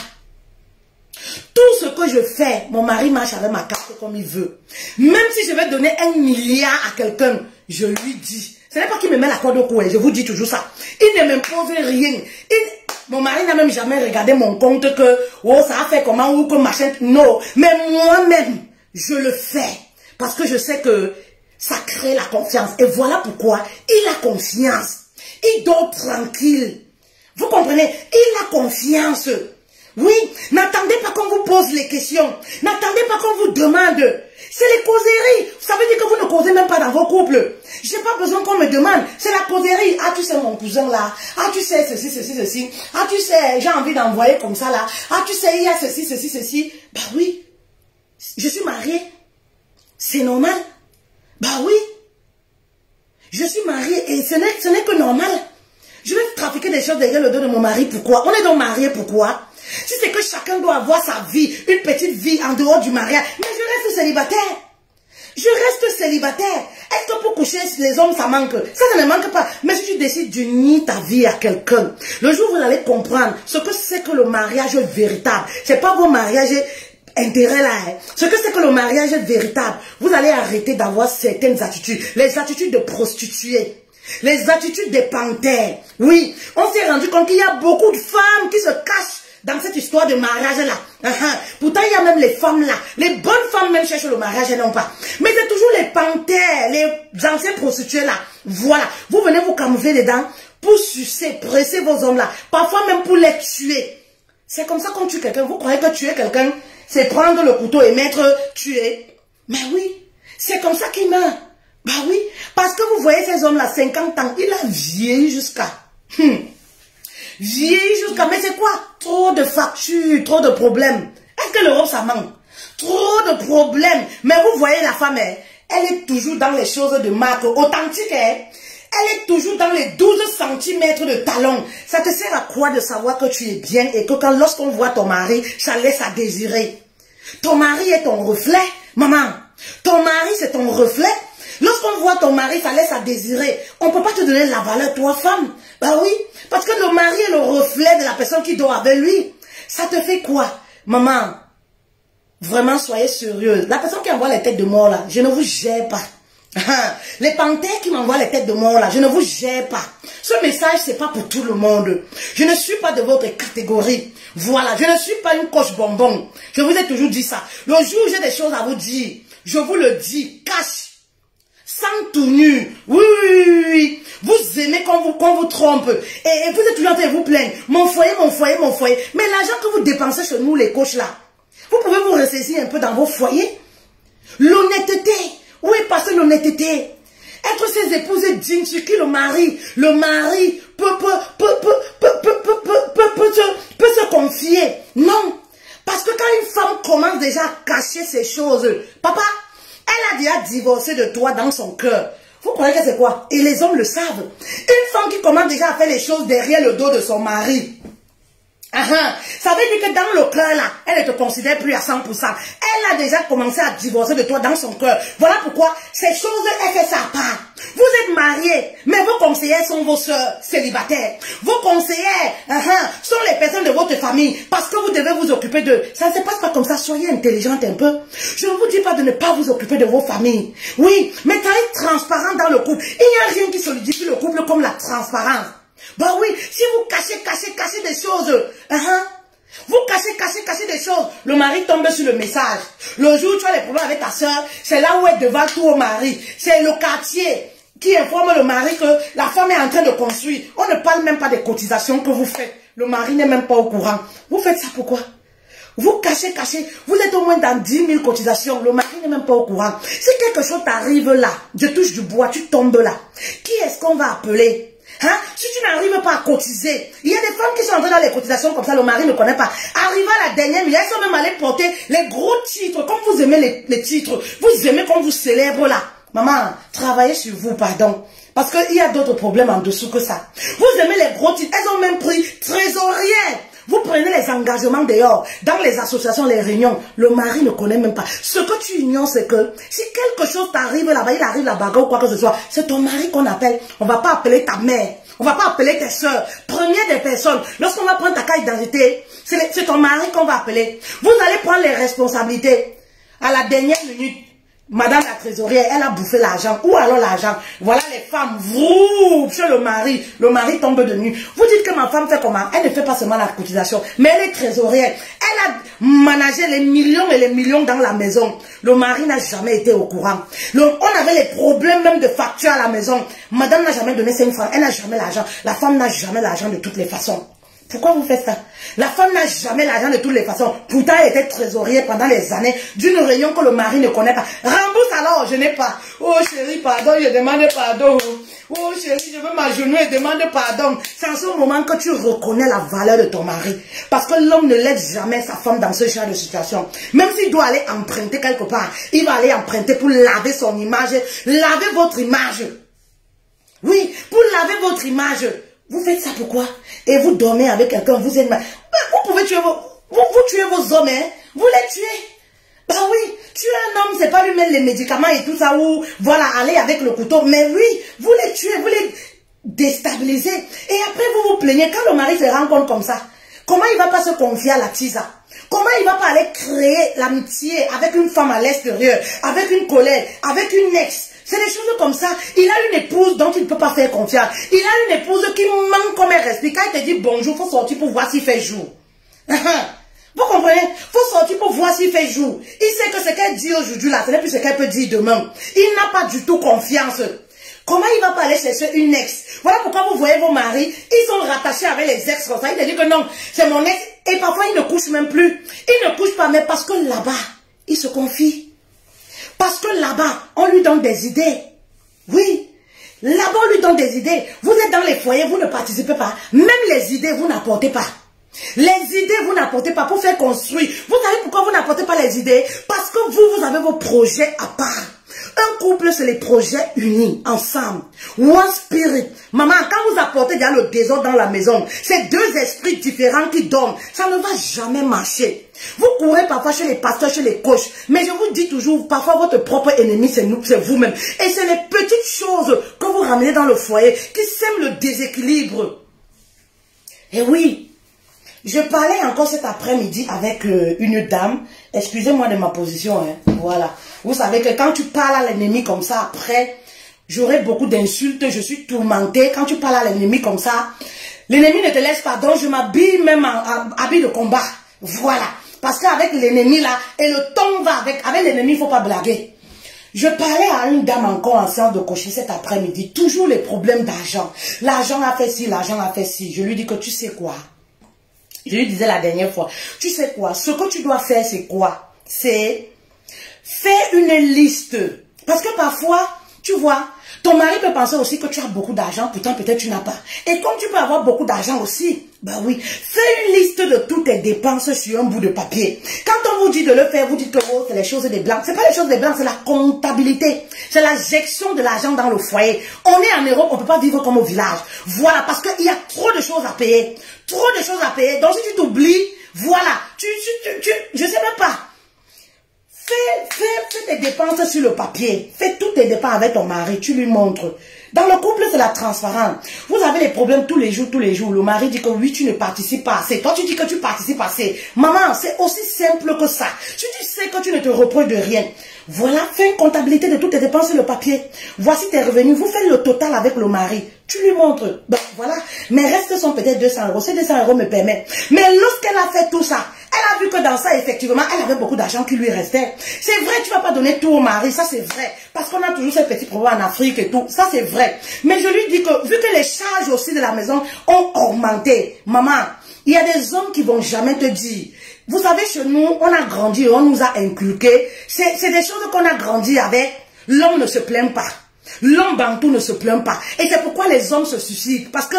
Tout ce que je fais, mon mari marche avec ma carte comme il veut. Même si je vais donner 1 milliard à quelqu'un, je lui dis. Ce n'est pas qu'il me met la corde au cou, je vous dis toujours ça. Il ne m'impose rien. Mon mari n'a même jamais regardé mon compte que, oh, ça a fait comment ou que machin. Non, mais moi-même, je le fais. Parce que je sais que ça crée la confiance. Et voilà pourquoi il a confiance. Il dort tranquille. Vous comprenez? Il a confiance. Oui, n'attendez pas qu'on vous pose les questions. N'attendez pas qu'on vous demande. C'est les causeries. Ça veut dire que vous ne causez même pas dans vos couples. Je n'ai pas besoin qu'on me demande. C'est la causerie. Ah, tu sais mon cousin là. Ah, tu sais ceci, ceci, ceci. Ah, tu sais, j'ai envie d'envoyer comme ça là. Ah, tu sais, il y a ceci, ceci, ceci. Bah oui. Je suis mariée. C'est normal. Bah oui. Je suis mariée et ce n'est que normal. Je vais trafiquer des choses derrière le dos de mon mari. Pourquoi? On est donc mariés. Pourquoi? Si c'est que chacun doit avoir sa vie, une petite vie en dehors du mariage. Mais je reste célibataire. Je reste célibataire. Est-ce que pour coucher les hommes, ça manque? Ça ne manque pas. Mais si tu décides d'unir ta vie à quelqu'un, le jour où vous allez comprendre ce que c'est que le mariage véritable. C'est pas vos mariages intérêts là. Ce que c'est que le mariage véritable. Vous allez arrêter d'avoir certaines attitudes. Les attitudes de prostituées. Les attitudes des panthères. Oui, on s'est rendu compte qu'il y a beaucoup de femmes qui se cachent dans cette histoire de mariage-là. Pourtant, il y a même les femmes là. Les bonnes femmes même cherchent le mariage, non pas. Mais c'est toujours les panthères, les anciens prostituées là. Voilà. Vous venez vous camoufler dedans pour sucer, presser vos hommes là. Parfois même pour les tuer. C'est comme ça qu'on tue quelqu'un. Vous croyez que tuer quelqu'un, c'est prendre le couteau et mettre tuer? Mais oui, c'est comme ça qu'il meurt. Bah oui, parce que vous voyez ces hommes-là, 50 ans, il a vieilli jusqu'à... Vieilli jusqu'à... Mais c'est quoi? Trop de factures, trop de problèmes. Est-ce que l'Europe, ça manque? Trop de problèmes. Mais vous voyez la femme, elle est toujours dans les choses de marque authentique. Elle est toujours dans les 12 cm de talons. Ça te sert à quoi de savoir que tu es bien et que lorsqu'on voit ton mari, ça laisse à désirer? Ton mari est ton reflet, maman. Ton mari, c'est ton reflet. Lorsqu'on voit ton mari, ça laisse à désirer. On ne peut pas te donner la valeur, toi, femme. Bah oui, parce que le mari est le reflet de la personne qui dort avec lui. Ça te fait quoi? Maman, vraiment, soyez sérieuse. La personne qui envoie les têtes de mort, là, je ne vous gère pas. Les panthères qui m'envoient les têtes de mort, là, je ne vous gère pas. Ce message, c'est pas pour tout le monde. Je ne suis pas de votre catégorie. Voilà, je ne suis pas une coche bonbon. Je vous ai toujours dit ça. Le jour où j'ai des choses à vous dire, je vous le dis, cache. Sans tout nu. Oui, oui, oui, oui. Vous aimez qu'on vous trompe. Et vous êtes toujours en train de vous plaindre. Mon foyer, mon foyer, mon foyer. Mais l'argent que vous dépensez chez nous, les coachs là, vous pouvez vous ressaisir un peu dans vos foyers. L'honnêteté. Où est passée l'honnêteté? Être ses épouses dignes sur qui le mari peut se confier. Non. Parce que quand une femme commence déjà à cacher ses choses, papa, elle a déjà divorcé de toi dans son cœur. Vous croyez que c'est quoi? Et les hommes le savent. Une femme qui commence déjà à faire les choses derrière le dos de son mari. Ça veut dire que dans le cœur là, elle ne te considère plus à 100%. Elle a déjà commencé à divorcer de toi dans son cœur. Voilà pourquoi ces choses, elle fait sa part. Vous êtes mariés, mais vos conseillères sont vos soeurs célibataires. Vos conseillères sont les personnes de votre famille parce que vous devez vous occuper d'eux. Ça ne se passe pas comme ça. Soyez intelligente un peu. Je ne vous dis pas de ne pas vous occuper de vos familles. Oui, mais soyez transparent dans le couple. Il n'y a rien qui solidifie le couple comme la transparence. Bah oui, si vous cachez des choses, vous cachez des choses, le mari tombe sur le message. Le jour où tu as des problèmes avec ta soeur, c'est là où elle devant tout au mari. C'est le quartier qui informe le mari que la femme est en train de construire. On ne parle même pas des cotisations que vous faites. Le mari n'est même pas au courant. Vous faites ça pourquoi? Vous cachez. Vous êtes au moins dans 10 000 cotisations. Le mari n'est même pas au courant. Si quelque chose t'arrive là, je touche du bois, tu tombes là. Qui est-ce qu'on va appeler? Si tu n'arrives pas à cotiser, il y a des femmes qui sont entrées dans les cotisations comme ça, le mari ne connaît pas. Arrivant à la dernière minute, elles sont même allées porter les gros titres, comme vous aimez les titres, vous aimez qu'on vous célèbre là. Maman, travaillez sur vous, pardon. Parce qu'il y a d'autres problèmes en dessous que ça. Vous aimez les gros titres, elles ont même pris trésorière. Vous prenez les engagements dehors, dans les associations, les réunions. Le mari ne connaît même pas. Ce que tu ignores, c'est que si quelque chose t'arrive là-bas, il arrive la bagarre ou quoi que ce soit, c'est ton mari qu'on appelle. On ne va pas appeler ta mère. On ne va pas appeler tes soeurs. Première des personnes, lorsqu'on va prendre ta carte d'identité, c'est ton mari qu'on va appeler. Vous allez prendre les responsabilités. À la dernière minute, Madame la trésorière, elle a bouffé l'argent. Ou alors l'argent. Voilà les femmes, vous, chez le mari tombe de nuit. Vous dites que ma femme fait comment? Elle ne fait pas seulement la cotisation, mais elle est trésorière. Elle a managé les millions et les millions dans la maison. Le mari n'a jamais été au courant. On avait les problèmes même de facture à la maison. Madame n'a jamais donné 5 francs. Elle n'a jamais l'argent. La femme n'a jamais l'argent de toutes les façons. Pourquoi vous faites ça? La femme n'a jamais l'argent de toutes les façons. Pourtant, elle était trésorière pendant les années d'une réunion que le mari ne connaît pas. Rembourse alors, je n'ai pas. Oh chérie, pardon, je demande pardon. Oh chérie, je veux m'agenouiller et demande pardon. C'est en ce moment que tu reconnais la valeur de ton mari. Parce que l'homme ne laisse jamais sa femme dans ce genre de situation. Même s'il doit aller emprunter quelque part, il va aller emprunter pour laver son image, laver votre image. Oui, pour laver votre image. Vous faites ça pourquoi? Et vous dormez avec quelqu'un, vous êtes mal. Vous pouvez tuer vous tuez vos hommes, hein? Vous les tuez. Bah oui, tuer un homme, c'est pas lui mettre les médicaments et tout ça, ou voilà, aller avec le couteau. Mais oui, vous les tuez, vous les déstabilisez. Et après, vous vous plaignez. Quand le mari se rend compte comme ça, comment il va pas se confier à la tisa? Comment il va pas aller créer l'amitié avec une femme à l'extérieur, avec une collègue, avec une ex? C'est des choses comme ça. Il a une épouse dont il ne peut pas faire confiance. Il a une épouse qui manque comme elle respire. Quand il te dit bonjour, il faut sortir pour voir s'il fait jour. Vous comprenez? Il faut sortir pour voir s'il fait jour. Il sait que ce qu'elle dit aujourd'hui là, ce n'est plus ce qu'elle peut dire demain. Il n'a pas du tout confiance. Comment il va pas aller chercher une ex? Voilà pourquoi vous voyez vos maris, ils sont rattachés avec les ex comme ça. Il te dit que non, c'est mon ex. Et parfois, ils ne couchent même plus. Ils ne couchent pas, mais parce que là-bas, ils se confient. Parce que là-bas, on lui donne des idées. Oui, là-bas, on lui donne des idées. Vous êtes dans les foyers, vous ne participez pas. Même les idées, vous n'apportez pas. Les idées, vous n'apportez pas pour faire construire. Vous savez pourquoi vous n'apportez pas les idées? Parce que vous avez vos projets à part. Un couple, c'est les projets unis, ensemble. One spirit. Maman, quand vous apportez déjà le désordre dans la maison, c'est deux esprits différents qui dorment. Ça ne va jamais marcher. Vous courez parfois chez les pasteurs, chez les coachs. Mais je vous dis toujours, parfois votre propre ennemi, c'est nous, c'est vous-même. Et c'est les petites choses que vous ramenez dans le foyer qui sèment le déséquilibre. Et oui. Je parlais encore cet après-midi avec une dame. Excusez-moi de ma position. Hein. Voilà. Vous savez que quand tu parles à l'ennemi comme ça, après, j'aurai beaucoup d'insultes. Je suis tourmentée. Quand tu parles à l'ennemi comme ça, l'ennemi ne te laisse pas. Donc, je m'habille même en habit de combat. Voilà. Parce qu'avec l'ennemi là, et le ton va avec l'ennemi, il ne faut pas blaguer. Je parlais à une dame encore en séance de coaching cet après-midi. Toujours les problèmes d'argent. L'argent a fait ci, l'argent a fait ci. Je lui dis que tu sais quoi? Je lui disais la dernière fois, tu sais quoi, ce que tu dois faire, c'est quoi? C'est faire une liste. Parce que parfois, tu vois, ton mari peut penser aussi que tu as beaucoup d'argent, pourtant peut-être tu n'as pas. Et comme tu peux avoir beaucoup d'argent aussi, bah oui, fais une liste de toutes tes dépenses sur un bout de papier. Quand on vous dit de le faire, vous dites que oh, c'est les choses des blancs. C'est pas les choses des blancs, c'est la comptabilité. C'est la gestion de l'argent dans le foyer. On est en Europe, on ne peut pas vivre comme au village. Voilà, parce qu'il y a trop de choses à payer. Trop de choses à payer. Donc si tu t'oublies, voilà, je sais même pas. Fais tes dépenses sur le papier. Fais toutes tes dépenses avec ton mari. Tu lui montres. Dans le couple, c'est la transparence. Vous avez les problèmes tous les jours, tous les jours. Le mari dit que oui, tu ne participes pas assez. Toi, tu dis que tu participes assez. Maman, c'est aussi simple que ça. Si tu sais que tu ne te reproches de rien, voilà, fais une comptabilité de toutes tes dépenses sur le papier. Voici tes revenus. Vous faites le total avec le mari. Tu lui montres. Ben, voilà. Mes restes sont peut-être 200 €. Ces 200 € me permettent. Mais lorsqu'elle a fait tout ça, elle a vu que dans ça, effectivement, elle avait beaucoup d'argent qui lui restait. C'est vrai, tu ne vas pas donner tout au mari, ça c'est vrai. Parce qu'on a toujours ces petits problèmes en Afrique et tout, ça c'est vrai. Mais je lui dis que, vu que les charges aussi de la maison ont augmenté, maman, il y a des hommes qui vont jamais te dire. Vous savez, chez nous, on a grandi, on nous a inculqué. C'est des choses qu'on a grandi avec. L'homme ne se plaint pas. L'homme bantou ne se plaint pas. Et c'est pourquoi les hommes se suicident. Parce que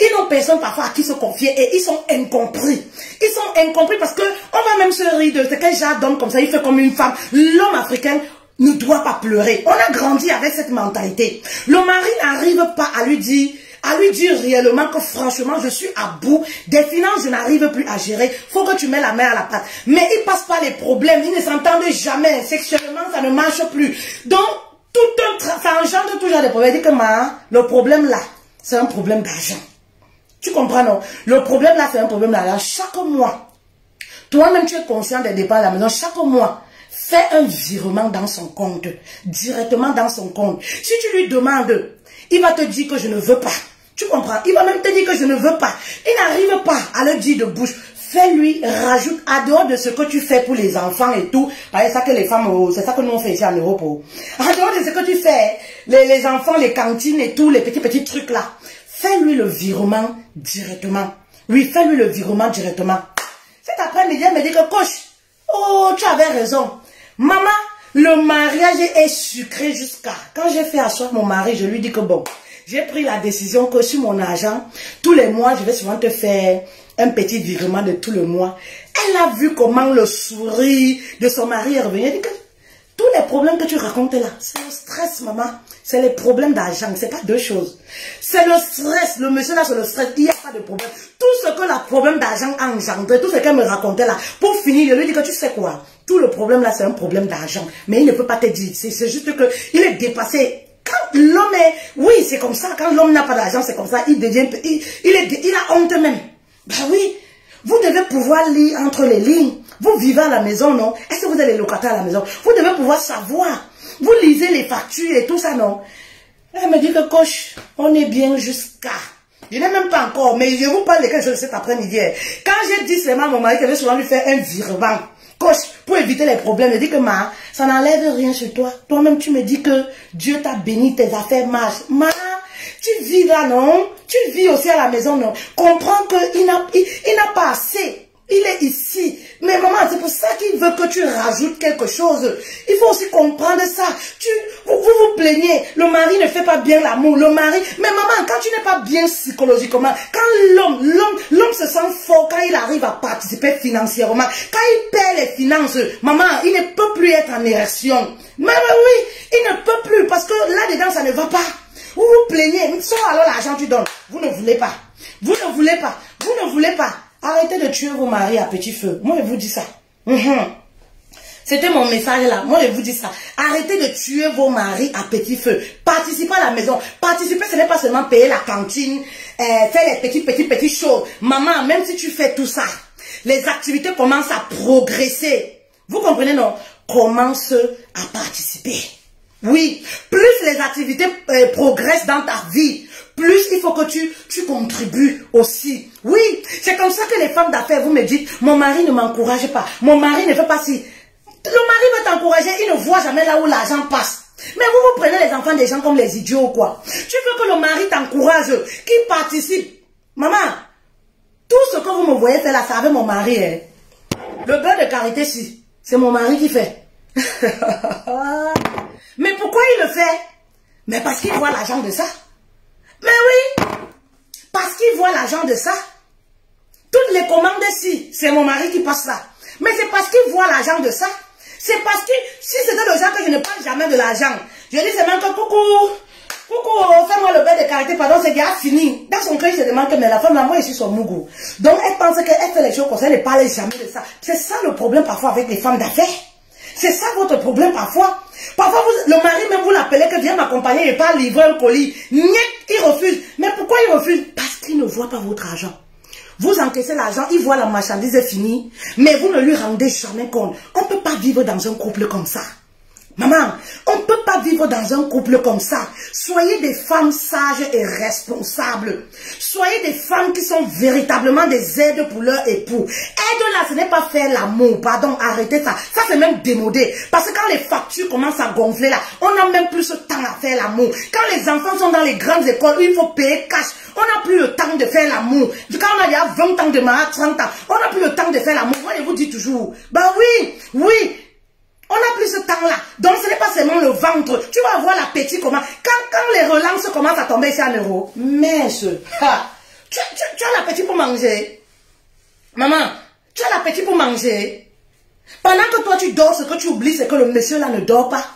ils n'ont personne parfois à qui se confier et ils sont incompris. Ils sont incompris parce que on va même se rire de quel genre d'homme comme ça, il fait comme une femme. L'homme africain ne doit pas pleurer. On a grandi avec cette mentalité. Le mari n'arrive pas à lui dire réellement que franchement je suis à bout des finances, je n'arrive plus à gérer, faut que tu mets la main à la pâte. Mais ils passent pas les problèmes, ils ne s'entendent jamais, sexuellement ça ne marche plus. Donc ça engendre toujours des problèmes. Dit que le problème là, c'est un problème d'argent. Tu comprends, non? Le problème là, c'est un problème d'argent. Chaque mois, toi-même tu es conscient des dépenses à la maison. Chaque mois, fais un virement dans son compte, directement dans son compte. Si tu lui demandes, il va te dire que je ne veux pas. Tu comprends? Il va même te dire que je ne veux pas. Il n'arrive pas à le dire de bouche. Fais-lui, rajoute, à dehors de ce que tu fais pour les enfants et tout. C'est ça que les femmes, c'est ça que nous on fait ici en Europe. À dehors de ce que tu fais, les enfants, les cantines et tout, les petits trucs là. Fais-lui le virement directement. Oui, fais-lui le virement directement. Cet après-midi, elle me dit que coach, oh, tu avais raison. Maman, le mariage est sucré jusqu'à... Quand j'ai fait asseoir mon mari, je lui dis que bon, j'ai pris la décision que sur mon argent, tous les mois, je vais souvent te faire un petit virement de tout le mois. Elle a vu comment le sourire de son mari est revenu. Elle dit que tous les problèmes que tu racontes là, c'est le stress, maman. C'est les problèmes d'argent, c'est pas deux choses. C'est le stress, le monsieur là, c'est le stress. Il n'y a pas de problème. Tout ce que le problème d'argent a engendré, tout ce qu'elle me racontait là, pour finir, je lui dis que tu sais quoi, tout le problème là, c'est un problème d'argent. Mais il ne peut pas te dire, c'est juste que il est dépassé. Quand l'homme est, oui, c'est comme ça, quand l'homme n'a pas d'argent, c'est comme ça, il devient, il a honte même. Ben oui, vous devez pouvoir lire entre les lignes. Vous vivez à la maison, non? Est-ce que vous êtes les locataires à la maison? Vous devez pouvoir savoir. Vous lisez les factures et tout ça, non? Elle me dit que coach, on est bien jusqu'à... Je n'ai même pas encore, mais je vous parle de quelque chose cet après-midi. Quand j'ai dit seulement à mon mari que je vais souvent lui faire un virement, coach, pour éviter les problèmes, je dis que ma, ça n'enlève rien sur toi. Toi-même, tu me dis que Dieu t'a béni, tes affaires marchent. Ma, tu vis là, non? Tu vis aussi à la maison, non? Comprends qu'il n'a pas assez. Il est ici. Mais maman, c'est pour ça qu'il veut que tu rajoutes quelque chose. Il faut aussi comprendre ça. Vous vous plaignez. Le mari ne fait pas bien l'amour. Le mari... Mais maman, quand tu n'es pas bien psychologiquement, quand l'homme se sent fort, quand il arrive à participer financièrement, quand il perd les finances, maman, il ne peut plus être en érection. Mais oui, il ne peut plus parce que là-dedans, ça ne va pas. Vous vous plaignez. Soit alors l'argent tu donnes. Vous ne voulez pas. Vous ne voulez pas. Vous ne voulez pas. Arrêtez de tuer vos maris à petit feu. Moi, je vous dis ça. C'était mon message là. Moi, je vous dis ça. Arrêtez de tuer vos maris à petit feu. Participez à la maison. Participer, ce n'est pas seulement payer la cantine, faire les petites choses. Maman, même si tu fais tout ça, les activités commencent à progresser. Vous comprenez, non? Commence à participer. Oui, plus les activités progressent dans ta vie, plus il faut que tu contribues aussi. Oui, c'est comme ça que les femmes d'affaires, vous me dites, mon mari ne m'encourage pas, mon mari ne fait pas ci. Le mari veut t'encourager, il ne voit jamais là où l'argent passe. Mais vous prenez les enfants des gens comme les idiots ou quoi. Tu veux que le mari t'encourage, qu'il participe. Maman, tout ce que vous me voyez faire là, c'est avec mon mari. Hein. Le beurre de karité, si, c'est mon mari qui fait. Mais pourquoi il le fait? Mais parce qu'il voit l'argent de ça. Mais oui, parce qu'il voit l'argent de ça. Toutes les commandes ici, c'est mon mari qui passe ça. Mais c'est parce qu'il voit l'argent de ça. C'est parce que si c'était le genre que je ne parle jamais de l'argent, je dis seulement que coucou, fais-moi le beurre de karité, pardon, c'est déjà fini. Dans son cœur, il se demande que mais la femme, moi, je suis son mougou. Donc elle pense qu'elle fait les choses comme ça, elle ne parle jamais de ça. C'est ça le problème parfois avec les femmes d'affaires. C'est ça votre problème parfois. Parfois, le mari même vous l'appelez que viens m'accompagner et pas livrer un colis. Niet, il refuse. Mais pourquoi il refuse? Parce qu'il ne voit pas votre argent. Vous encaissez l'argent, il voit la marchandise est finie, mais vous ne lui rendez jamais compte. On ne peut pas vivre dans un couple comme ça. Maman, on ne peut pas vivre dans un couple comme ça. Soyez des femmes sages et responsables. Soyez des femmes qui sont véritablement des aides pour leur époux. Aide là, ce n'est pas faire l'amour. Pardon, arrêtez ça. Ça, c'est même démodé. Parce que quand les factures commencent à gonfler là, on n'a même plus ce temps à faire l'amour. Quand les enfants sont dans les grandes écoles où il faut payer cash, on n'a plus le temps de faire l'amour. Quand on a déjà 20 ans de mariage, 30 ans, on n'a plus le temps de faire l'amour. Moi, je vous dis toujours, bah oui, oui. On n'a plus ce temps-là. Donc, ce n'est pas seulement le ventre. Tu vas voir l'appétit comment. Quand les relances commencent à tomber ici en euros. Mince. Tu as l'appétit pour manger. Maman, tu as l'appétit pour manger. Pendant que toi, tu dors, ce que tu oublies, c'est que le monsieur là ne dort pas.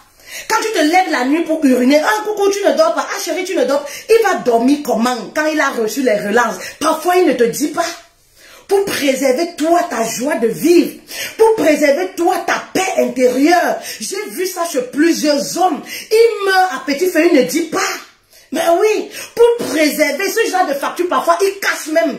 Quand tu te lèves la nuit pour uriner, ah coucou, tu ne dors pas. Ah chérie, tu ne dors pas. Il va dormir comment? Quand il a reçu les relances. Parfois, il ne te dit pas. Pour préserver toi ta joie de vivre, pour préserver toi ta paix intérieure. J'ai vu ça chez plusieurs hommes. Ils meurent à petit feu, ils ne disent pas. Mais oui, pour préserver ce genre de facture, parfois ils cachent même.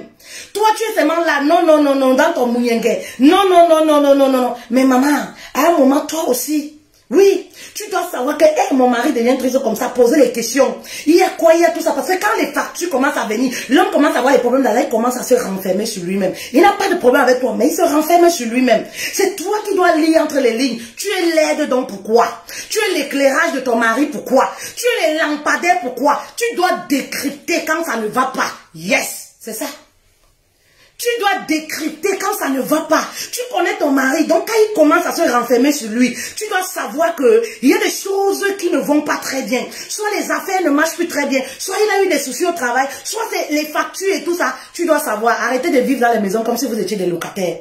Toi, tu es seulement là. Non, non, non, non, dans ton mouyengue. Non, non, non, non, non, non, non, non. Mais maman, à un moment, toi aussi, oui, tu dois savoir que mon mari devient triste comme ça, poser les questions. Il y a quoi, il y a tout ça. Parce que quand les factures commencent à venir, l'homme commence à avoir les problèmes d'argent, il commence à se renfermer sur lui-même. Il n'a pas de problème avec toi, mais il se renferme sur lui-même. C'est toi qui dois lire entre les lignes. Tu es l'aide, donc pourquoi? Tu es l'éclairage de ton mari, pourquoi? Tu es les lampadaires, pourquoi? Tu dois décrypter quand ça ne va pas. Yes, c'est ça. Tu dois décrypter quand ça ne va pas. Tu connais ton mari, donc quand il commence à se renfermer sur lui, tu dois savoir qu'il y a des choses qui ne vont pas très bien. Soit les affaires ne marchent plus très bien, soit il a eu des soucis au travail, soit c'est les factures et tout ça. Tu dois savoir, arrêtez de vivre dans les maisons comme si vous étiez des locataires.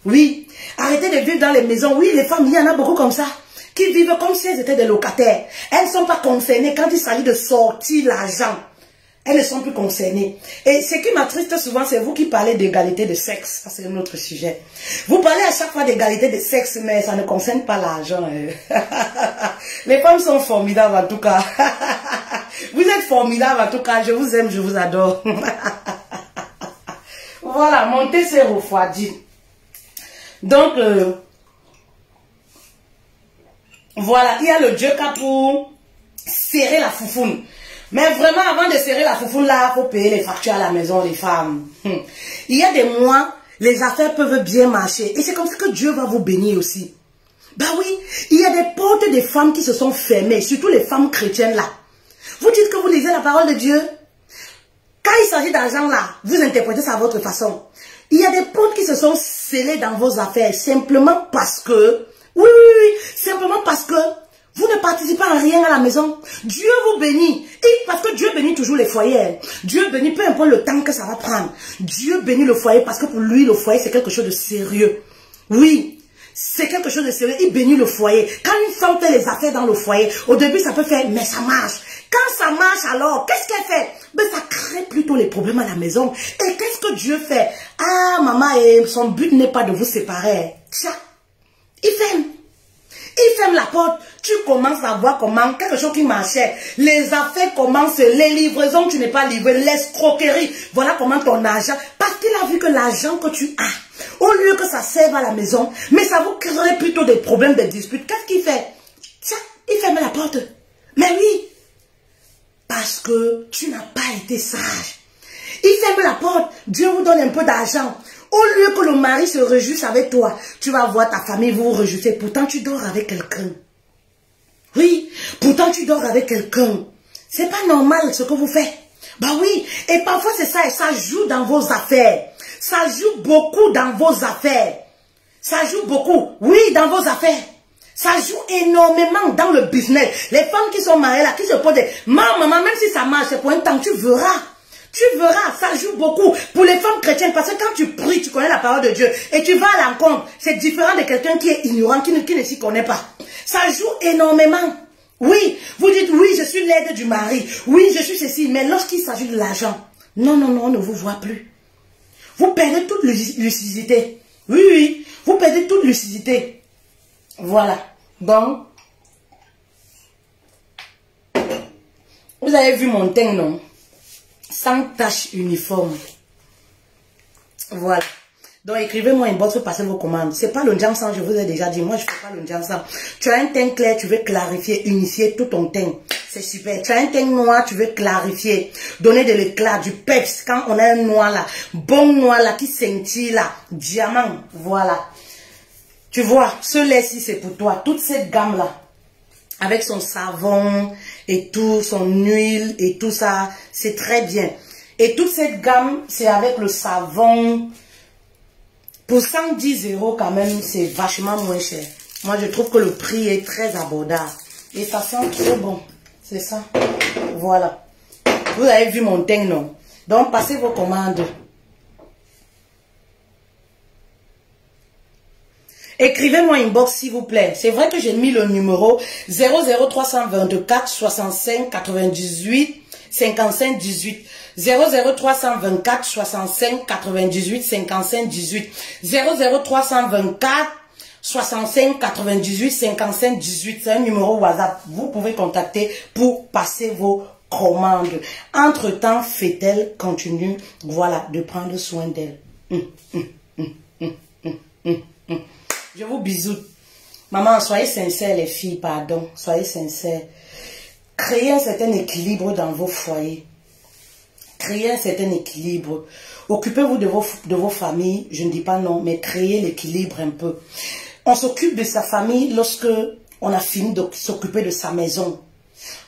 Oui, arrêtez de vivre dans les maisons. Oui, les femmes, il y en a beaucoup comme ça, qui vivent comme si elles étaient des locataires. Elles ne sont pas concernées quand il s'agit de sortir l'argent. Elles ne sont plus concernées. Et ce qui m'attriste souvent, c'est vous qui parlez d'égalité de sexe. Ça, c'est un autre sujet. Vous parlez à chaque fois d'égalité de sexe, mais ça ne concerne pas l'argent. Les femmes sont formidables en tout cas. Vous êtes formidables en tout cas. Je vous aime, je vous adore. Voilà, mon thé s'est refroidi. Donc, voilà, il y a le Djeka pour serrer la foufoune. Mais vraiment, avant de serrer la foufoune là, il faut payer les factures à la maison, les femmes. Il y a des mois, les affaires peuvent bien marcher. Et c'est comme ça que Dieu va vous bénir aussi. Bah oui, il y a des portes des femmes qui se sont fermées, surtout les femmes chrétiennes là. Vous dites que vous lisez la parole de Dieu. Quand il s'agit d'argent là, vous interprétez ça à votre façon. Il y a des portes qui se sont scellées dans vos affaires, simplement parce que, oui, simplement parce que vous ne participez à rien à la maison. Dieu vous bénit. Et parce que Dieu bénit toujours les foyers. Dieu bénit peu importe le temps que ça va prendre. Dieu bénit le foyer parce que pour lui, le foyer, c'est quelque chose de sérieux. Oui, c'est quelque chose de sérieux. Il bénit le foyer. Quand une femme fait les affaires dans le foyer, au début, ça peut faire, mais ça marche. Quand ça marche, alors, qu'est-ce qu'elle fait? Ben, ça crée plutôt les problèmes à la maison. Et qu'est-ce que Dieu fait? Ah, maman, et son but n'est pas de vous séparer. Tiens, il ferme. Il ferme la porte, tu commences à voir comment quelque chose qui marchait. Les affaires commencent, les livraisons, tu n'es pas livré, l'escroquerie. Voilà comment ton argent, parce qu'il a vu que l'argent que tu as, au lieu que ça serve à la maison, mais ça vous crée plutôt des problèmes, des disputes. Qu'est-ce qu'il fait? Tiens, il ferme la porte. Mais oui, parce que tu n'as pas été sage. Il ferme la porte, Dieu vous donne un peu d'argent. Au lieu que le mari se réjouisse avec toi, tu vas voir ta famille, vous vous réjouissez. Pourtant, tu dors avec quelqu'un. Oui, pourtant, tu dors avec quelqu'un. C'est pas normal ce que vous faites. Bah oui, et parfois c'est ça, et ça joue dans vos affaires. Ça joue beaucoup dans vos affaires. Ça joue beaucoup, oui, dans vos affaires. Ça joue énormément dans le business. Les femmes qui sont mariées là, qui se posent des... Maman, même si ça marche, c'est pour un temps, tu verras. Tu verras, ça joue beaucoup pour les femmes chrétiennes parce que quand tu pries, tu connais la parole de Dieu et tu vas à l'encontre, c'est différent de quelqu'un qui est ignorant, qui ne s'y connaît pas. Ça joue énormément. Oui, vous dites, oui, je suis l'aide du mari. Oui, je suis ceci. Mais lorsqu'il s'agit de l'argent, non, non, non, on ne vous voit plus. Vous perdez toute lucidité. Oui, oui, vous perdez toute lucidité. Voilà. Donc, vous avez vu mon teint, non? Sans tache uniforme. Voilà. Donc écrivez-moi inbox pour passer vos commandes. C'est pas le Jansan, je vous ai déjà dit. Moi, je fais pas le Jansan. Tu as un teint clair, tu veux clarifier, unifier tout ton teint. C'est super. Tu as un teint noir, tu veux clarifier. Donner de l'éclat, du peps. Quand on a un noir là, bon noir là, qui scintille là, diamant. Voilà. Tu vois, ce lait-ci, c'est pour toi. Toute cette gamme là, avec son savon et tout, son huile et tout ça, c'est très bien. Et toute cette gamme, c'est avec le savon. Pour 110 € quand même, c'est vachement moins cher. Moi, je trouve que le prix est très abordable. Et ça sent trop bon. C'est ça. Voilà. Vous avez vu mon teint, non? Donc, passez vos commandes. Écrivez-moi inbox s'il vous plaît. C'est vrai que j'ai mis le numéro 00324 65 98 55 18. 00324 65 98 55 18. 00324 65 98 55 18. C'est un numéro WhatsApp. Vous pouvez contacter pour passer vos commande. Entre-temps, fait-elle continue, voilà, de prendre soin d'elle. Je vous bisoute. Maman, soyez sincères les filles, pardon. Soyez sincères. Créez un certain équilibre dans vos foyers. Créez un certain équilibre. Occupez-vous de vos familles. Je ne dis pas non, mais créez l'équilibre un peu. On s'occupe de sa famille lorsque on a fini de s'occuper de sa maison.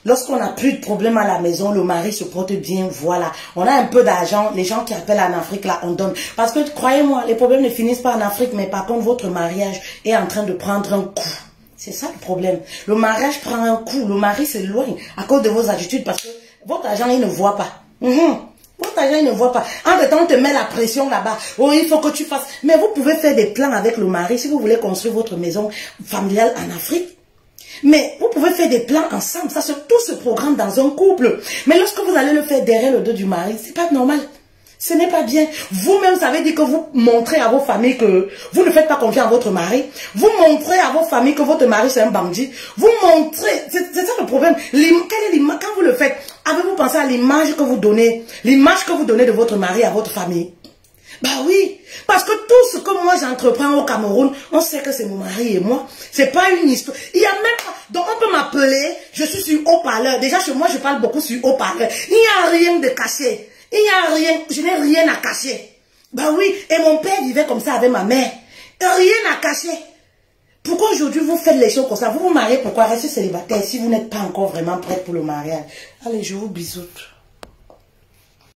Lorsqu'on n'a plus de problème à la maison, le mari se porte bien, voilà. On a un peu d'argent, les gens qui appellent en Afrique, là, on donne. Parce que, croyez-moi, les problèmes ne finissent pas en Afrique, mais par contre, votre mariage est en train de prendre un coup. C'est ça le problème. Le mariage prend un coup, le mari s'éloigne à cause de vos attitudes, parce que votre argent, il ne voit pas. Votre argent, il ne voit pas. Entre-temps, on te met la pression là-bas. Oh, il faut que tu fasses. Mais vous pouvez faire des plans avec le mari si vous voulez construire votre maison familiale en Afrique. Mais vous pouvez faire des plans ensemble. Ça, tout se programme dans un couple. Mais lorsque vous allez le faire derrière le dos du mari, c'est pas normal. Ce n'est pas bien. Vous-même, ça veut dire que vous montrez à vos familles que vous ne faites pas confiance à votre mari. Vous montrez à vos familles que votre mari, c'est un bandit. Vous montrez... C'est ça le problème. Quand vous le faites, avez-vous pensé à l'image que vous donnez? L'image que vous donnez de votre mari à votre famille? Bah oui, parce que tout ce que moi j'entreprends au Cameroun, on sait que c'est mon mari et moi. C'est pas une histoire. Il y a même pas... Donc on peut m'appeler, je suis sur haut-parleur. Déjà chez moi, je parle beaucoup sur haut-parleur. Il n'y a rien de caché. Il n'y a rien, je n'ai rien à cacher. Bah oui, et mon père vivait comme ça avec ma mère. Rien à cacher. Pourquoi aujourd'hui vous faites les choses comme ça? Vous vous mariez, pourquoi rester célibataire si vous n'êtes pas encore vraiment prête pour le mariage? Allez, je vous bisoute.